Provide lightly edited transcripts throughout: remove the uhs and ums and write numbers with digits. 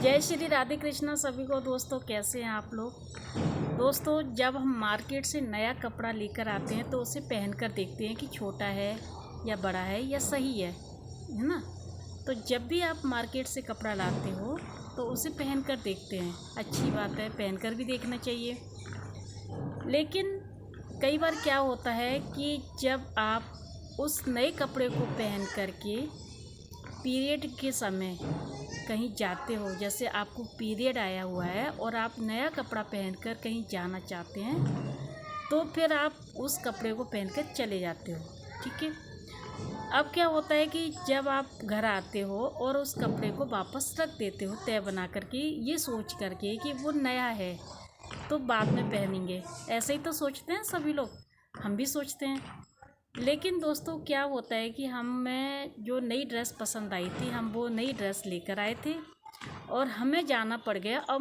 जय श्री राधे कृष्णा सभी को। दोस्तों कैसे हैं आप लोग। दोस्तों जब हम मार्केट से नया कपड़ा लेकर आते हैं तो उसे पहनकर देखते हैं कि छोटा है या बड़ा है या सही है ना। तो जब भी आप मार्केट से कपड़ा लाते हो तो उसे पहनकर देखते हैं, अच्छी बात है, पहनकर भी देखना चाहिए। लेकिन कई बार क्या होता है कि जब आप उस नए कपड़े को पहन करके पीरियड के समय कहीं जाते हो, जैसे आपको पीरियड आया हुआ है और आप नया कपड़ा पहनकर कहीं जाना चाहते हैं, तो फिर आप उस कपड़े को पहनकर चले जाते हो। ठीक है। अब क्या होता है कि जब आप घर आते हो और उस कपड़े को वापस रख देते हो तय बना करके, ये सोच करके कि वो नया है तो बाद में पहनेंगे। ऐसे ही तो सोचते हैं सभी लोग, हम भी सोचते हैं। लेकिन दोस्तों क्या होता है कि हमें जो नई ड्रेस पसंद आई थी, हम वो नई ड्रेस लेकर आए थे और हमें जाना पड़ गया अब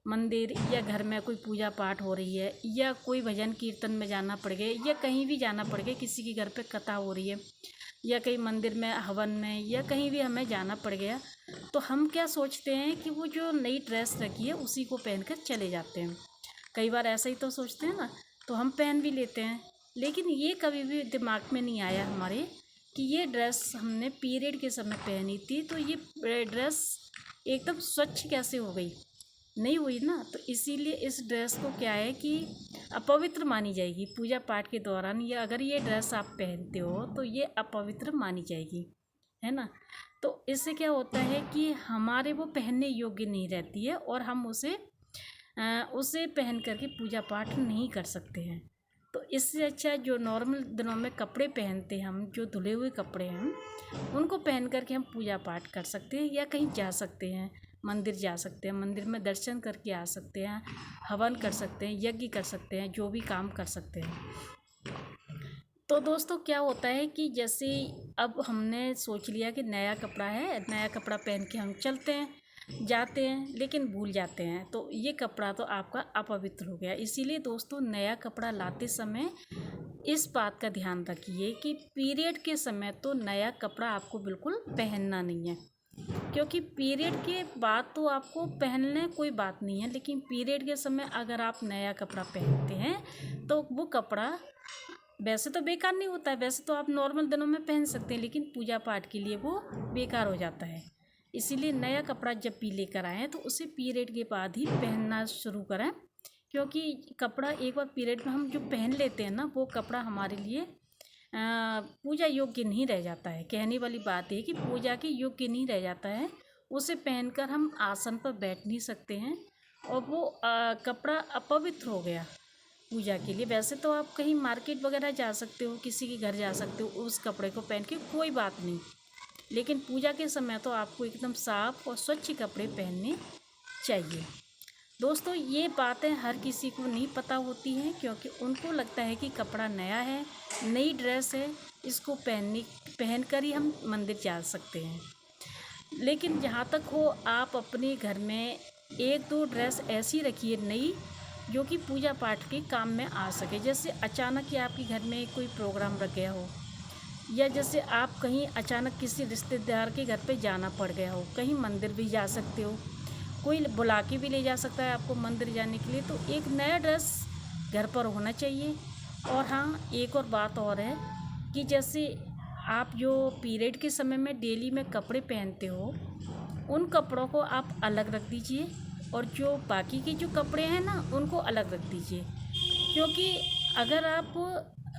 मंदिर या घर में कोई पूजा पाठ हो रही है या कोई भजन कीर्तन में जाना पड़ गया या कहीं भी जाना पड़ गया, किसी के घर पे कथा हो रही है या कहीं मंदिर में हवन में या कहीं भी हमें जाना पड़ गया, तो हम क्या सोचते हैं कि वो जो नई ड्रेस रखी है उसी को पहनकर चले जाते हैं। कई बार ऐसा ही तो सोचते हैं ना, तो हम पहन भी लेते हैं। लेकिन ये कभी भी दिमाग में नहीं आया हमारे कि ये ड्रेस हमने पीरियड के समय पहनी थी, तो ये ड्रेस एकदम स्वच्छ कैसे हो गई, नहीं हुई ना। तो इसीलिए इस ड्रेस को क्या है कि अपवित्र मानी जाएगी पूजा पाठ के दौरान, या अगर ये ड्रेस आप पहनते हो तो ये अपवित्र मानी जाएगी, है ना। तो इससे क्या होता है कि हमारे वो पहनने योग्य नहीं रहती है और हम उसे पहन करके पूजा पाठ नहीं कर सकते हैं। तो इससे अच्छा जो नॉर्मल दिनों में कपड़े पहनते हैं हम, जो धुले हुए कपड़े हैं, उनको पहन करके हम पूजा पाठ कर सकते हैं या कहीं जा सकते हैं, मंदिर जा सकते हैं, मंदिर में दर्शन करके आ सकते हैं, हवन कर सकते हैं, यज्ञ कर सकते हैं, जो भी काम कर सकते हैं। तो दोस्तों क्या होता है कि जैसे अब हमने सोच लिया कि नया कपड़ा है, नया कपड़ा पहन के हम चलते हैं, जाते हैं, लेकिन भूल जाते हैं, तो ये कपड़ा तो आपका अपवित्र हो गया। इसीलिए दोस्तों नया कपड़ा लाते समय इस बात का ध्यान रखिए कि पीरियड के समय तो नया कपड़ा आपको बिल्कुल पहनना नहीं है, क्योंकि पीरियड के बाद तो आपको पहनने कोई बात नहीं है, लेकिन पीरियड के समय अगर आप नया कपड़ा पहनते हैं तो वो कपड़ा वैसे तो बेकार नहीं होता है, वैसे तो आप नॉर्मल दिनों में पहन सकते हैं, लेकिन पूजा पाठ के लिए वो बेकार हो जाता है। इसीलिए नया कपड़ा जब भी लेकर आएँ तो उसे पीरियड के बाद ही पहनना शुरू करें, क्योंकि कपड़ा एक बार पीरियड में हम जो पहन लेते हैं ना, वो कपड़ा हमारे लिए पूजा योग्य नहीं रह जाता है। कहने वाली बात है कि पूजा के योग्य नहीं रह जाता है। उसे पहनकर हम आसन पर बैठ नहीं सकते हैं और वो कपड़ा अपवित्र हो गया पूजा के लिए। वैसे तो आप कहीं मार्केट वगैरह जा सकते हो, किसी के घर जा सकते हो उस कपड़े को पहन के, कोई बात नहीं, लेकिन पूजा के समय तो आपको एकदम साफ और स्वच्छ कपड़े पहनने चाहिए। दोस्तों ये बातें हर किसी को नहीं पता होती हैं, क्योंकि उनको लगता है कि कपड़ा नया है, नई ड्रेस है, इसको पहनकर ही हम मंदिर जा सकते हैं। लेकिन जहाँ तक हो, आप अपने घर में एक दो ड्रेस ऐसी रखिए नई, जो कि पूजा पाठ के काम में आ सके। जैसे अचानक ही आपके घर में कोई प्रोग्राम रख गया हो, या जैसे आप कहीं अचानक किसी रिश्तेदार के घर पे जाना पड़ गया हो, कहीं मंदिर भी जा सकते हो, कोई बुला के भी ले जा सकता है आपको मंदिर जाने के लिए, तो एक नया ड्रेस घर पर होना चाहिए। और हाँ, एक और बात और है कि जैसे आप जो पीरियड के समय में डेली में कपड़े पहनते हो, उन कपड़ों को आप अलग रख दीजिए और जो बाकी के जो कपड़े हैं ना, उनको अलग रख दीजिए। क्योंकि अगर आप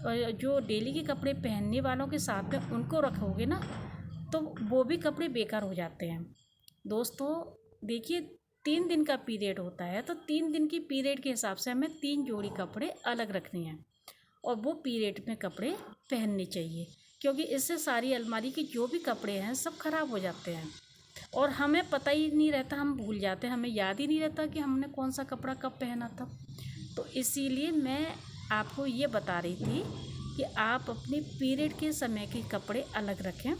जो डेली के कपड़े पहनने वालों के साथ में उनको रखोगे ना, तो वो भी कपड़े बेकार हो जाते हैं। दोस्तों देखिए, 3 दिन का पीरियड होता है, तो 3 दिन की पीरियड के हिसाब से हमें 3 जोड़ी कपड़े अलग रखने हैं और वो पीरियड में कपड़े पहनने चाहिए, क्योंकि इससे सारी अलमारी के जो भी कपड़े हैं सब खराब हो जाते हैं और हमें पता ही नहीं रहता, हम भूल जाते हैं, हमें याद ही नहीं रहता कि हमने कौन सा कपड़ा कब पहना था। तो इसीलिए मैं आपको ये बता रही थी कि आप अपने पीरियड के समय के कपड़े अलग रखें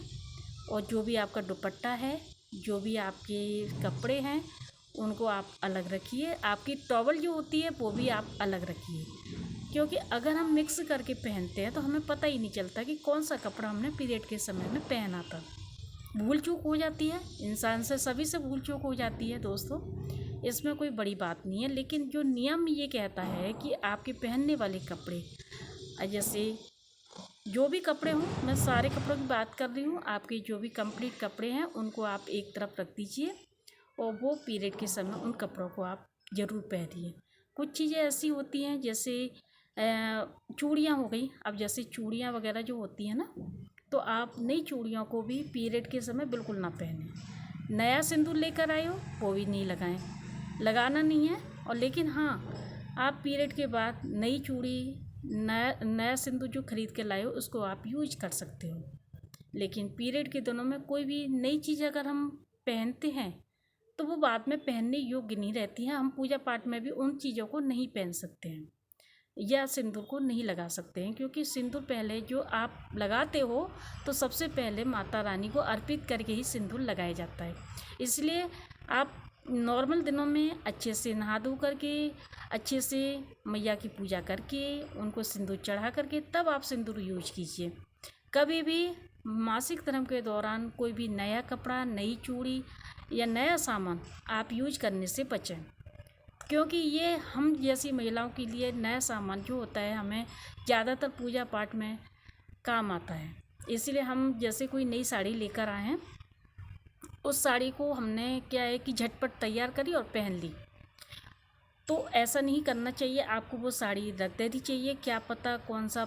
और जो भी आपका दुपट्टा है, जो भी आपके कपड़े हैं, उनको आप अलग रखिए। आपकी टॉवल जो होती है वो भी आप अलग रखिए, क्योंकि अगर हम मिक्स करके पहनते हैं तो हमें पता ही नहीं चलता कि कौन सा कपड़ा हमने पीरियड के समय में पहना था। भूल चूक हो जाती है, इंसान से सभी से भूल चूक हो जाती है दोस्तों, इसमें कोई बड़ी बात नहीं है। लेकिन जो नियम ये कहता है कि आपके पहनने वाले कपड़े, जैसे जो भी कपड़े हों, मैं सारे कपड़ों की बात कर रही हूँ, आपके जो भी कंप्लीट कपड़े हैं उनको आप एक तरफ रख दीजिए और वो पीरियड के समय उन कपड़ों को आप ज़रूर पहनिए। कुछ चीज़ें ऐसी होती हैं जैसे चूड़ियाँ हो गई। अब जैसे चूड़ियाँ वगैरह जो होती हैं ना, तो आप नई चूड़ियों को भी पीरियड के समय बिल्कुल ना पहनें। नया सिंदूर लेकर आए हो वो भी नहीं लगाएं, लगाना नहीं है। और लेकिन हाँ, आप पीरियड के बाद नई चूड़ी, नया सिंदूर जो खरीद के लाए हो उसको आप यूज कर सकते हो। लेकिन पीरियड के दिनों में कोई भी नई चीज़ अगर हम पहनते हैं तो वो बाद में पहनने योग्य नहीं रहती हैं। हम पूजा पाठ में भी उन चीज़ों को नहीं पहन सकते हैं या सिंदूर को नहीं लगा सकते हैं, क्योंकि सिंदूर पहले जो आप लगाते हो तो सबसे पहले माता रानी को अर्पित करके ही सिंदूर लगाया जाता है। इसलिए आप नॉर्मल दिनों में अच्छे से नहा धो करके, अच्छे से मैया की पूजा करके, उनको सिंदूर चढ़ा करके तब आप सिंदूर यूज कीजिए। कभी भी मासिक धर्म के दौरान कोई भी नया कपड़ा, नई चूड़ी या नया सामान आप यूज करने से बचें, क्योंकि ये हम जैसी महिलाओं के लिए नया सामान जो होता है हमें ज़्यादातर पूजा पाठ में काम आता है। इसीलिए हम जैसे कोई नई साड़ी लेकर आए हैं, उस साड़ी को हमने क्या है कि झटपट तैयार करी और पहन ली, तो ऐसा नहीं करना चाहिए। आपको वो साड़ी रख देनी चाहिए। क्या पता कौन सा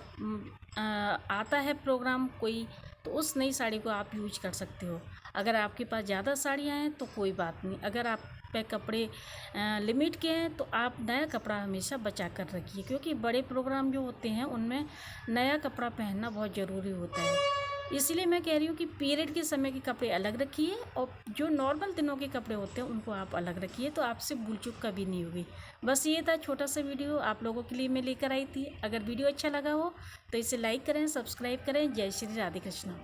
आता है प्रोग्राम कोई, तो उस नई साड़ी को आप यूज कर सकते हो। अगर आपके पास ज़्यादा साड़ियाँ हैं तो कोई बात नहीं। अगर आप पे कपड़े लिमिट के हैं तो आप नया कपड़ा हमेशा बचा कर रखिए, क्योंकि बड़े प्रोग्राम जो होते हैं उनमें नया कपड़ा पहनना बहुत ज़रूरी होता है। इसलिए मैं कह रही हूँ कि पीरियड के समय के कपड़े अलग रखिए और जो नॉर्मल दिनों के कपड़े होते हैं उनको आप अलग रखिए, तो आपसे भूल चूक कभी नहीं होगी। बस ये था छोटा सा वीडियो आप लोगों के लिए मैं लेकर आई थी। अगर वीडियो अच्छा लगा हो तो इसे लाइक करें, सब्सक्राइब करें। जय श्री राधे कृष्णा।